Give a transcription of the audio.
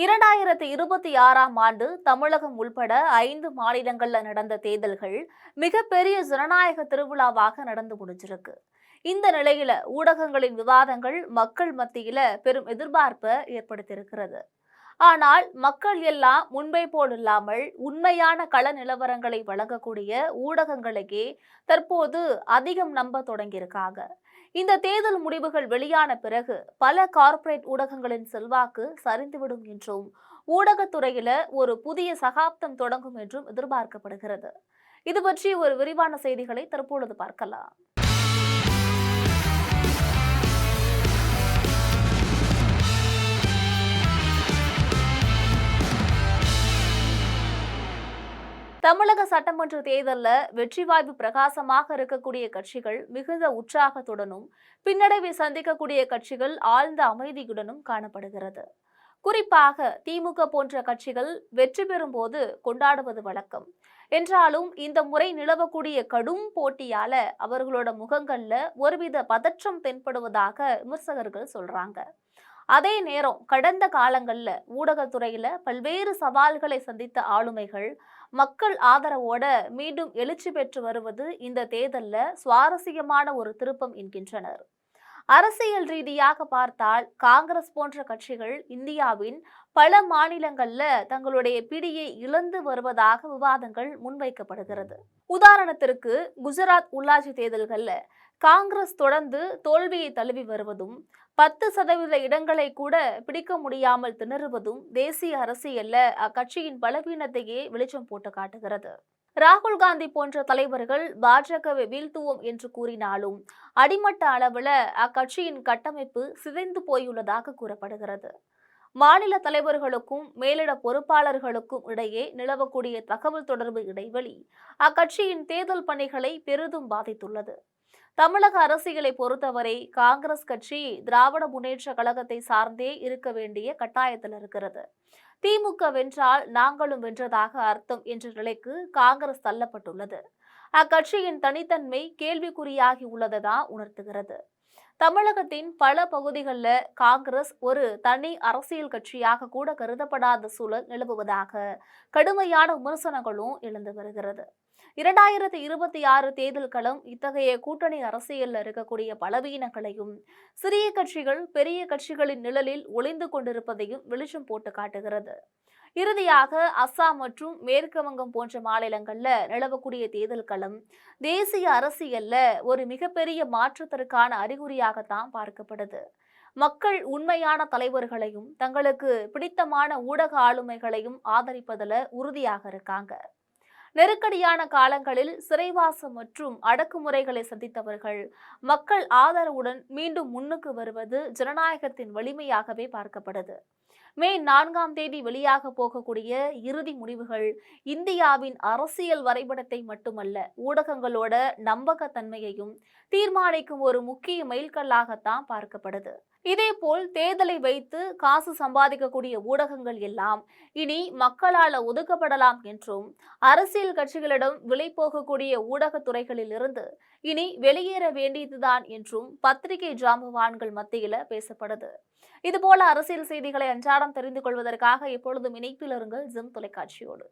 2026ஆம் ஆண்டு தமிழகம் உள்பட 5 மாநிலங்கள்ல நடந்த தேர்தல்கள் மிகப்பெரிய ஜனநாயக திருவிழாவாக நடந்து முடிஞ்சிருக்கு. இந்த நிலையில ஊடகங்களின் விவாதங்கள் மக்கள் மத்தியில பெரும் எதிர்பார்ப்பை ஏற்படுத்தியிருக்கிறது. ஆனால் மக்கள் எல்லாம் முன்பை போல் இல்லாமல் உண்மையான கள நிலவரங்களை வழங்கக்கூடிய ஊடகங்களையே தற்போது அதிகம் நம்ப தொடங்கியிருக்காங்க. இந்த தேர்தல் முடிவுகள் வெளியான பிறகு பல கார்ப்பரேட் ஊடகங்களின் செல்வாக்கு சரிந்துவிடும் என்றும் ஊடகத்துறையில ஒரு புதிய சகாப்தம் தொடங்கும் என்றும் எதிர்பார்க்கப்படுகிறது. இது பற்றி ஒரு விரிவான செய்திகளை தற்பொழுது பார்க்கலாம். தமிழக சட்டமன்ற தேர்தலில் வெற்றி வாய்ப்பு பிரகாசமாக இருக்கக்கூடிய கட்சிகள் மிகுந்த உற்சாகத்துடனும் பின்னடைவை சந்திக்கக்கூடிய கட்சிகள் ஆழ்ந்த அமைதியுடனும் காணப்படுகிறது. குறிப்பாக திமுக போன்ற கட்சிகள் வெற்றி பெறும் போது கொண்டாடுவது வழக்கம் என்றாலும் இந்த முறை நிலவக்கூடிய கடும் போட்டியால அவர்களோட முகங்கள்ல ஒருவித பதற்றம் தென்படுவதாக விமர்சகர்கள் சொல்றாங்க. அதே நேரம் கடந்த காலங்கள்ல ஊடகத்துறையில பல்வேறு சவால்களை சந்தித்த ஆளுமைகள் மக்கள் ஆதரவோட மீண்டும் எழுச்சி பெற்று வருவது இந்த தேர்தல்ல சுவாரஸ்யமான ஒரு திருப்பம் என்கின்றனர். அரசியல் ரீதியாக பார்த்தால் காங்கிரஸ் போன்ற கட்சிகள் இந்தியாவின் பல மாநிலங்கள்ல தங்களுடைய பிடியை இழந்து வருவதாக விவாதங்கள் முன்வைக்கப்படுகிறது. உதாரணத்திற்கு குஜராத் உள்ளாட்சி தேர்தல்கள்ல காங்கிரஸ் தொடர்ந்து தோல்வியை தழுவி வருவதும் 10% இடங்களை கூட பிடிக்க முடியாமல் திணறுவதும் தேசிய அரசியல்ல அக்கட்சியின் பலவீனத்தையே வெளிச்சம் போட்டு காட்டுகிறது. ராகுல் காந்தி போன்ற தலைவர்கள் பாஜகவை வீழ்த்துவோம் என்று கூறினாலும் அடிமட்ட அளவுல அக்கட்சியின் கட்டமைப்பு சிதைந்து போயுள்ளதாக கூறப்படுகிறது. மாநில தலைவர்களுக்கும் மேலிட பொறுப்பாளர்களுக்கும் இடையே நிலவக்கூடிய தகவல் தொடர்பு இடைவெளி அக்கட்சியின் தேர்தல் பணிகளை பெரிதும் பாதித்துள்ளது. தமிழக அரசியலை பொறுத்தவரை காங்கிரஸ் கட்சி திராவிட முன்னேற்ற கழகத்தை சார்ந்தே இருக்க வேண்டிய கட்டாயத்தில் இருக்கிறது. திமுக வென்றால் நாங்களும் வென்றதாக அர்த்தம் என்ற நிலைக்கு காங்கிரஸ் தள்ளப்பட்டுள்ளது. அக்கட்சியின் தனித்தன்மை கேள்விக்குறியாகி உள்ளதான் உணர்த்துகிறது. தமிழகத்தின் பல பகுதிகளில் காங்கிரஸ் ஒரு தனி அரசியல் கட்சியாக கூட கருதப்படாத சூழல் நிலவுவதாக கடுமையான விமர்சனங்களும் எழுந்து வருகிறது. 2026 தேர்தல் களம் இத்தகைய கூட்டணி அரசியலில் இருக்கக்கூடிய பலவீனங்களையும் சிறிய கட்சிகள் பெரிய கட்சிகளின் நிழலில் ஒளிந்து கொண்டிருப்பதையும் வெளிச்சம் போட்டு காட்டுகிறது. இறுதியாக அஸ்ஸாம் மற்றும் மேற்கு வங்கம் போன்ற மாநிலங்கள்ல நிலவக்கூடிய தேர்தல் களம் தேசிய அரசியல்ல ஒரு மிகப்பெரிய மாற்றத்திற்கான அறிகுறியாகத்தான் பார்க்கப்படுது. மக்கள் உண்மையான தலைவர்களையும் தங்களுக்கு பிடித்தமான ஊடக ஆளுமைகளையும் ஆதரிப்பதில் உறுதியாக இருக்காங்க. நெருக்கடியான காலங்களில் சிறைவாசம் மற்றும் அடக்குமுறைகளை சந்தித்தவர்கள் மக்கள் ஆதரவுடன் மீண்டும் முன்னுக்கு வருவது ஜனநாயகத்தின் வலிமையாகவே பார்க்கப்படுது. மே 4ஆம் தேதி வெளியாக போகக்கூடிய இறுதி முடிவுகள் இந்தியாவின் அரசியல் வரைபடத்தை மட்டுமல்ல ஊடகங்களோட நம்பகத்தன்மையையும் தீர்மானிக்கும் ஒரு முக்கிய மைல்கல்லாகத்தான் பார்க்கப்படுது. இதேபோல் தேர்தலை வைத்து காசு சம்பாதிக்கக்கூடிய ஊடகங்கள் எல்லாம் இனி மக்களால் ஒதுக்கப்படலாம் என்றும் அரசியல் கட்சிகளிடம் விலை போகக்கூடிய ஊடகத்துறைகளில் இருந்து இனி வெளியேற வேண்டியதுதான் என்றும் பத்திரிகை ஜாம்பவான்கள் மத்தியில பேசப்படுது. இதுபோல அரசியல் செய்திகளை அன்றாடம் தெரிந்து கொள்வதற்காக எப்பொழுதும் இணைப்பில் இருங்கள் ஜிம் தொலைக்காட்சியோடு.